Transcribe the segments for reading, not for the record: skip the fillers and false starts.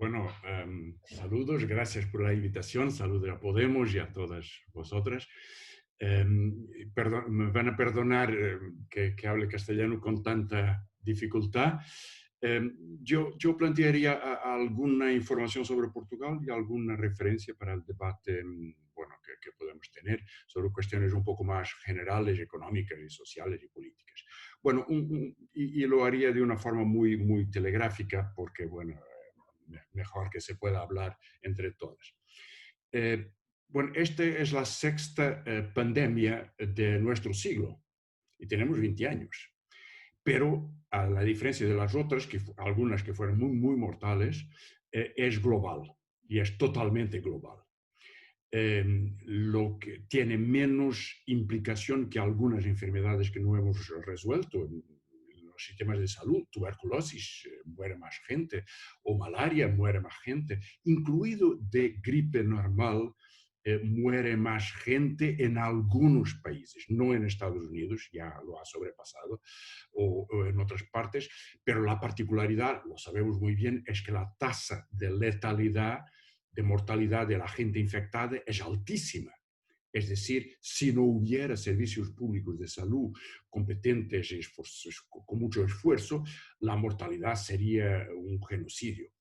Bueno, saludos, gracias por la invitación, saludos a Podemos y a todas vosotras. Me van a perdonar que hable castellano con tanta dificultad. Em, yo plantearía alguna información sobre Portugal y alguna referencia para el debate bueno, que podemos tener sobre cuestiones un poco más generales, económicas y sociales y políticas. Bueno, y lo haría de una forma muy telegráfica porque, bueno, mejor que se pueda hablar entre todas. Eh, bueno, esta es la sexta pandemia de nuestro siglo y tenemos 20 años. Pero a la diferencia de las otras, algunas que fueron muy mortales, es global y es totalmente global. Lo que tiene menos implicación que algunas enfermedades que no hemos resuelto. En los sistemas de salud, tuberculosis, muere más gente, o malaria, muere más gente, incluido de gripe normal, muere más gente en algunos países, no en Estados Unidos, ya lo ha sobrepasado, o en otras partes, pero la particularidad, lo sabemos muy bien, es que la tasa de letalidad, de mortalidad de la gente infectada es altísima. Es decir, si no hubiera servicios públicos de salud competentes y con mucho esfuerzo, la mortalidad sería un genocidio.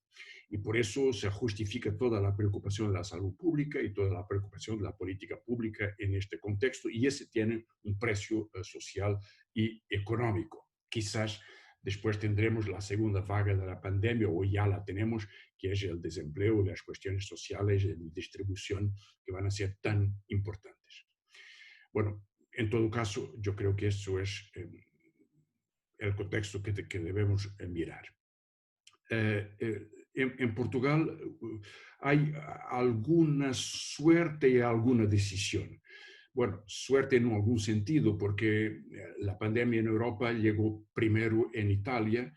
Y por eso se justifica toda la preocupación de la salud pública y toda la preocupación de la política pública en este contexto, y ese tiene un precio social y económico. Quizás después tendremos la segunda vaga de la pandemia, o ya la tenemos, que es el desempleo, las cuestiones sociales de distribución que van a ser tan importantes. Bueno, en todo caso, yo creo que eso es el contexto que debemos mirar. En Portugal hay alguna suerte y alguna decisión. Bueno, suerte en algún sentido, porque la pandemia en Europa llegó primero en Italia,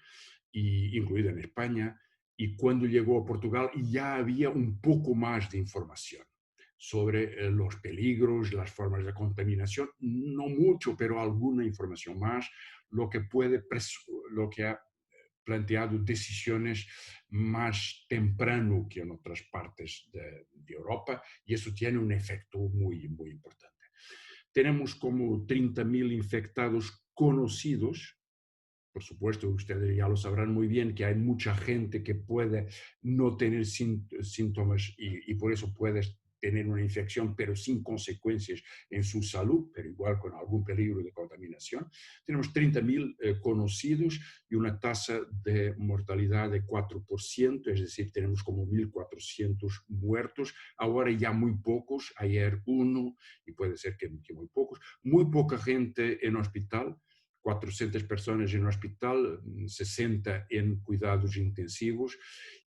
incluida en España, y cuando llegó a Portugal ya había un poco más de información sobre los peligros, las formas de contaminación, no mucho, pero alguna información más, lo que ha planteado decisiones más temprano que en otras partes de Europa, y eso tiene un efecto muy importante. Tenemos como 30.000 infectados conocidos. Por supuesto, ustedes ya lo sabrán muy bien que hay mucha gente que puede no tener síntomas y por eso puede tener una infección, pero sin consecuencias en su salud, pero igual con algún peligro de contaminación. Tenemos 30.000 conocidos y una tasa de mortalidad de 4%, es decir, tenemos como 1.400 muertos, ahora ya muy pocos, ayer uno, y puede ser que muy pocos, muy poca gente en hospital, 400 personas en hospital, 60 en cuidados intensivos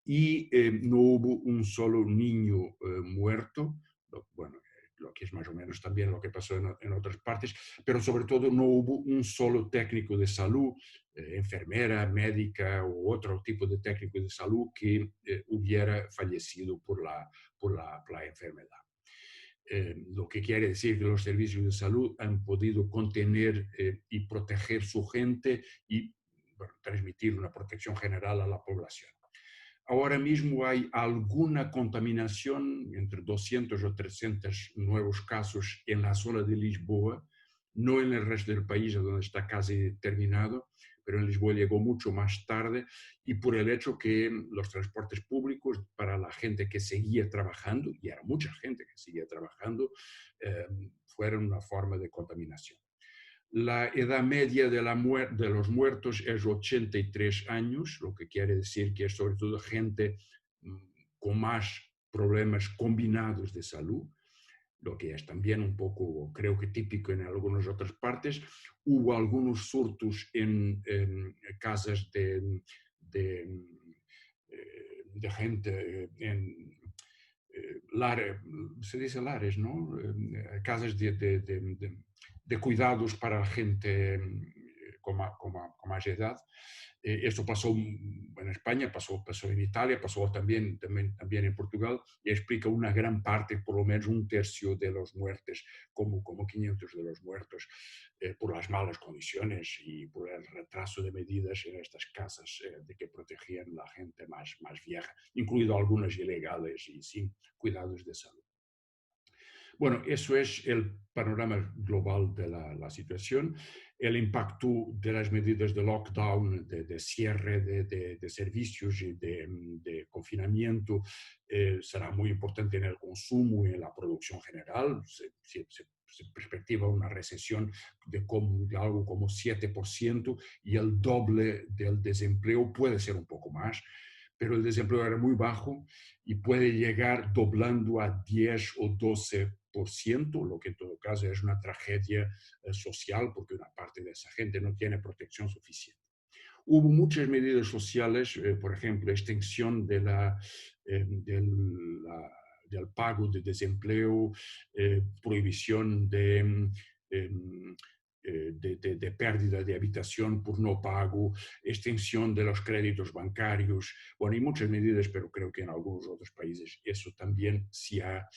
y no hubo un solo niño muerto, bueno, lo que es más o menos también lo que pasó en otras partes, pero sobre todo no hubo un solo técnico de salud, enfermera, médica o otro tipo de técnico de salud que hubiera fallecido por la enfermedad. Lo que quiere decir que los servicios de salud han podido contener y proteger su gente y bueno, transmitir una protección general a la población. Ahora mismo hay alguna contaminación, entre 200 o 300 nuevos casos en la zona de Lisboa, no en el resto del país, donde está casi terminado, pero en Lisboa llegó mucho más tarde, y por el hecho que los transportes públicos para la gente que seguía trabajando, y era mucha gente que seguía trabajando, eh, fueron una forma de contaminación. La edad media de los muertos es 83 años, lo que quiere decir que es sobre todo gente con más problemas combinados de salud, lo que es también un poco, creo que típico en algunas otras partes. Hubo algunos surtos en casas de, de gente, se dice lares, ¿no? Casas de cuidados para gente con más edad. Esto pasó en España, pasó en Italia, pasó también en Portugal, y explica una gran parte, por lo menos un tercio de los muertes, como 500 de los muertos, por las malas condiciones y por el retraso de medidas en estas casas de que protegían la gente más vieja, incluido algunas ilegales y sin cuidados de salud. Bueno, eso es el panorama global de la situación. El impacto de las medidas de lockdown, de cierre de servicios y de confinamiento será muy importante en el consumo y en la producción general. Se perspectiva una recesión de algo como 7% y el doble del desempleo, puede ser un poco más, pero el desempleo era muy bajo y puede llegar doblando a 10 o 12%, lo que en todo caso es una tragedia social porque una parte de esa gente no tiene protección suficiente. Hubo muchas medidas sociales, por ejemplo, extensión del pago de desempleo, prohibición de pérdida de habitación por no pago, extensión de los créditos bancarios. Bueno, hay muchas medidas, pero creo que en algunos otros países eso también se ha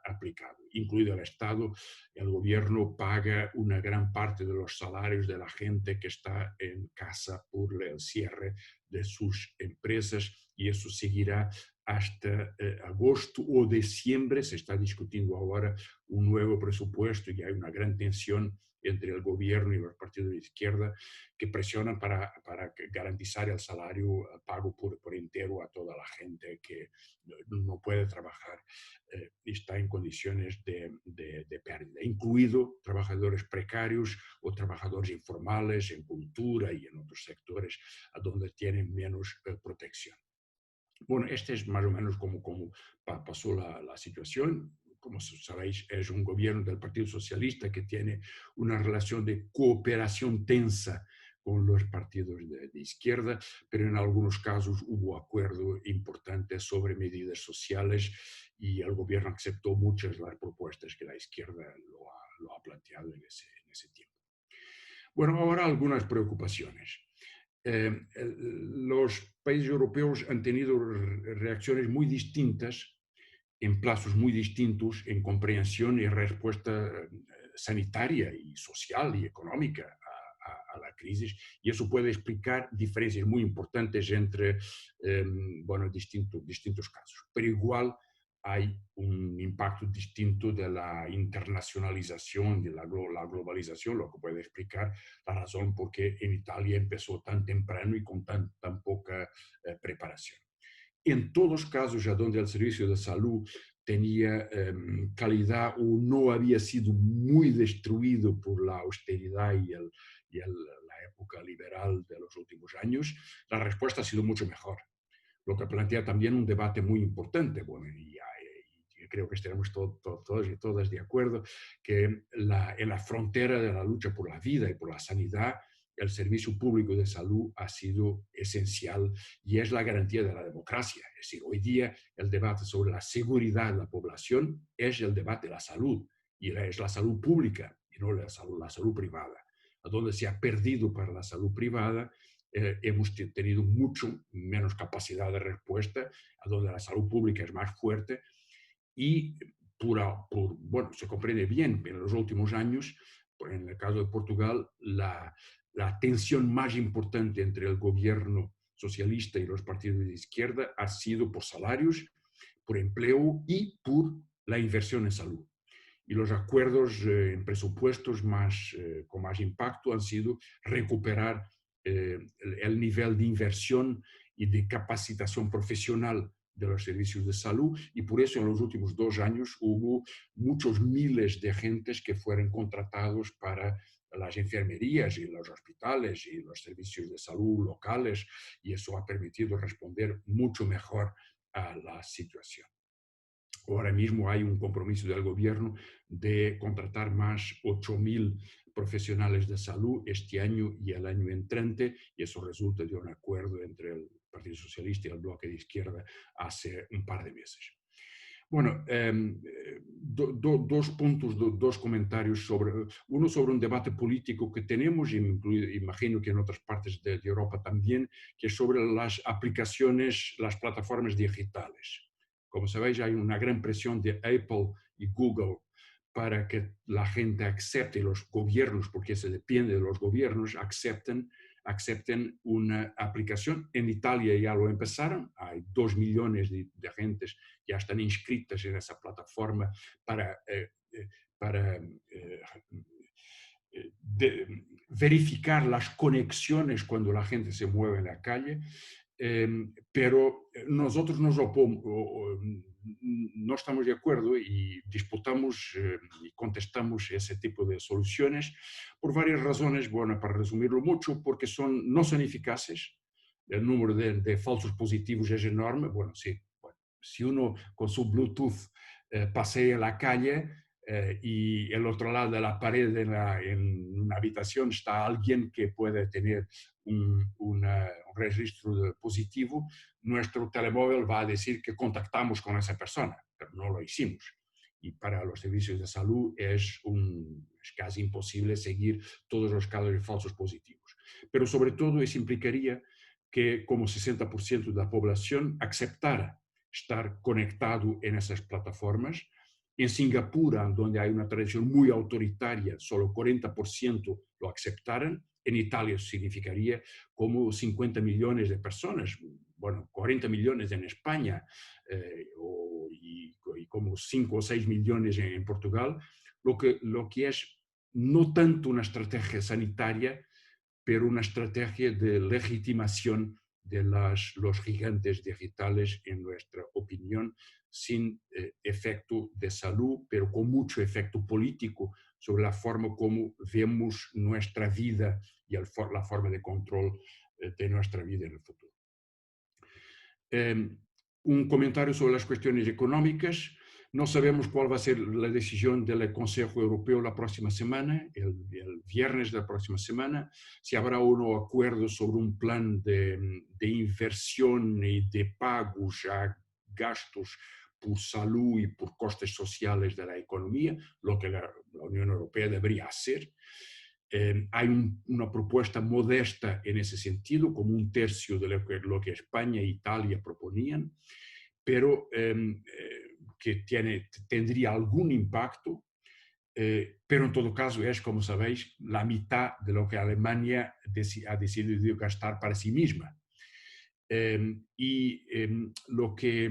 aplicado, incluido el Estado. El gobierno paga una gran parte de los salarios de la gente que está en casa por el cierre de sus empresas, y eso seguirá hasta agosto o diciembre. Se está discutiendo ahora un nuevo presupuesto y hay una gran tensión entre el gobierno y los partidos de izquierda que presionan para garantizar el salario pago por entero a toda la gente que no puede trabajar y está en condiciones de pérdida, incluido trabajadores precarios o trabajadores informales en cultura y en otros sectores a donde tienen menos protección. Bueno, este es más o menos como pasó la situación. Como sabéis, es un gobierno del Partido Socialista que tiene una relación de cooperación tensa con los partidos de izquierda, pero en algunos casos hubo acuerdo importante sobre medidas sociales y el gobierno aceptó muchas de las propuestas que la izquierda lo ha planteado en ese tiempo. Bueno, ahora algunas preocupaciones. Los países europeos han tenido reacciones muy distintas, en plazos muy distintos, en comprensión y respuesta sanitaria y social y económica a la crisis, y eso puede explicar diferencias muy importantes entre bueno, distintos casos. Pero igual hay un impacto distinto de la internacionalización, de la globalización, lo que puede explicar la razón por qué en Italia empezó tan temprano y con tan poca preparación. En todos los casos, ya donde el servicio de salud tenía calidad o no había sido muy destruido por la austeridad la época liberal de los últimos años, la respuesta ha sido mucho mejor, lo que plantea también un debate muy importante. Bueno, y creo que estaremos todos y todas de acuerdo que en la frontera de la lucha por la vida y por la sanidad, el servicio público de salud ha sido esencial y es la garantía de la democracia. Es decir, hoy día el debate sobre la seguridad de la población es el debate de la salud, y es la salud pública y no la salud privada. A donde se ha perdido para la salud privada, hemos tenido mucho menos capacidad de respuesta, a donde la salud pública es más fuerte y bueno, se comprende bien, en los últimos años, en el caso de Portugal, la tensión más importante entre el gobierno socialista y los partidos de izquierda ha sido por salarios, por empleo y por la inversión en salud. Y los acuerdos en presupuestos con más impacto han sido recuperar el nivel de inversión y de capacitación profesional de los servicios de salud, y por eso en los últimos 2 años hubo muchos miles de agentes que fueron contratados para las enfermerías y los hospitales y los servicios de salud locales, y eso ha permitido responder mucho mejor a la situación. Ahora mismo hay un compromiso del gobierno de contratar más 8.000 profesionales de salud este año y el año entrante, y eso resulta de un acuerdo entre el Partido Socialista y el Bloque de Izquierda hace un par de meses. Bueno, dos puntos, dos comentarios sobre, uno sobre un debate político que tenemos, y imagino que en otras partes de Europa también, que es sobre las aplicaciones, las plataformas digitales. Como sabéis, hay una gran presión de Apple y Google para que la gente acepte, los gobiernos, porque se depende de los gobiernos, acepten una aplicación. En Italia ya lo empezaron, hay 2 millones de gentes ya están inscritas en esa plataforma para, para verificar las conexiones cuando la gente se mueve en la calle, pero nosotros no estamos de acuerdo y disputamos y contestamos ese tipo de soluciones por varias razones. Bueno, para resumirlo mucho, porque no son eficaces, el número de falsos positivos es enorme. Bueno, sí, bueno, si uno con su Bluetooth pasea en la calle, y el otro lado de la pared en una habitación está alguien que puede tener un registro positivo, nuestro telemóvil va a decir que contactamos con esa persona, pero no lo hicimos. Y para los servicios de salud es casi imposible seguir todos los casos de falsos positivos. Pero sobre todo eso implicaría que como 60% de la población aceptara estar conectado en esas plataformas. En Singapur, donde hay una tradición muy autoritaria, solo 40% lo aceptaran. En Italia significaría como 50 millones de personas, bueno, 40 millones en España, y como 5 o 6 millones en Portugal, lo que es no tanto una estrategia sanitaria, pero una estrategia de legitimación de los gigantes digitales, en nuestra opinión, sin efecto de salud, pero con mucho efecto político sobre la forma como vemos nuestra vida y la forma de control de nuestra vida en el futuro. Un comentario sobre las cuestiones económicas. No sabemos cuál va a ser la decisión del Consejo Europeo la próxima semana, el viernes de la próxima semana, si habrá o no acuerdo sobre un plan de inversión y de pagos a gastos por salud y por costes sociales de la economía, lo que la Unión Europea debería hacer. Hay una propuesta modesta en ese sentido, como un tercio de lo que España e Italia proponían, pero que tendría algún impacto, pero en todo caso es, como sabéis, la mitad de lo que Alemania ha decidido gastar para sí misma. Y lo que,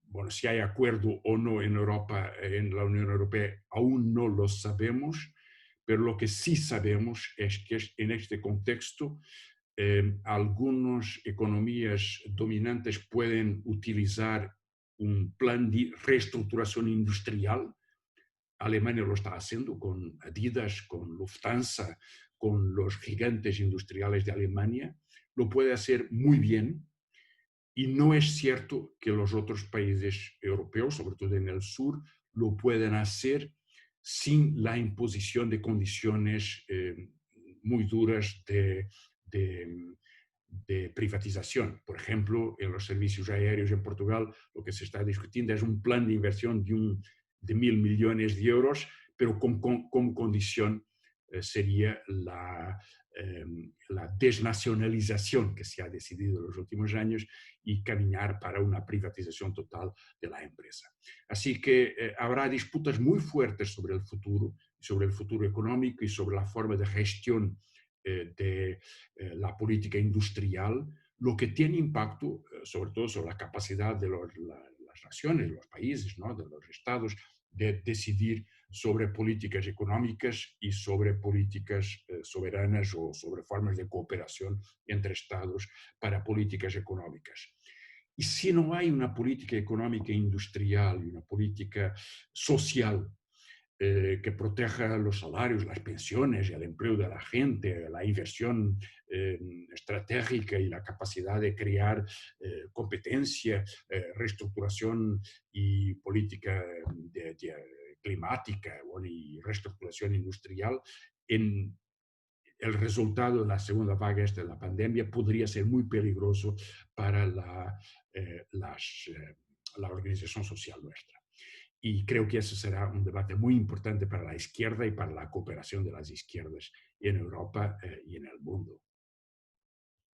bueno, si hay acuerdo o no en Europa, en la Unión Europea, aún no lo sabemos, pero lo que sí sabemos es que en este contexto algunas economías dominantes pueden utilizar un plan de reestructuración industrial. Alemania lo está haciendo con Adidas, con Lufthansa, con los gigantes industriales de Alemania. Lo puede hacer muy bien, y no es cierto que los otros países europeos, sobre todo en el sur, lo puedan hacer sin la imposición de condiciones muy duras de privatización. Por ejemplo, en los servicios aéreos en Portugal, lo que se está discutiendo es un plan de inversión de 1.000 millones de euros, pero como condición sería la desnacionalización que se ha decidido en los últimos años y caminar para una privatización total de la empresa. Así que habrá disputas muy fuertes sobre el futuro económico y sobre la forma de gestión de la política industrial, lo que tiene impacto sobre todo sobre la capacidad de las naciones, los países, ¿no?, de los estados, de decidir sobre políticas económicas y sobre políticas soberanas o sobre formas de cooperación entre estados para políticas económicas. Y si no hay una política económica industrial y una política social que proteja los salarios, las pensiones, el empleo de la gente, la inversión estratégica y la capacidad de crear competencia, reestructuración y política climática, bueno, y reestructuración industrial, en el resultado de la segunda vaga de la pandemia podría ser muy peligroso para la organización social nuestra. Y creo que ese será un debate muy importante para la izquierda y para la cooperación de las izquierdas en Europa y en el mundo.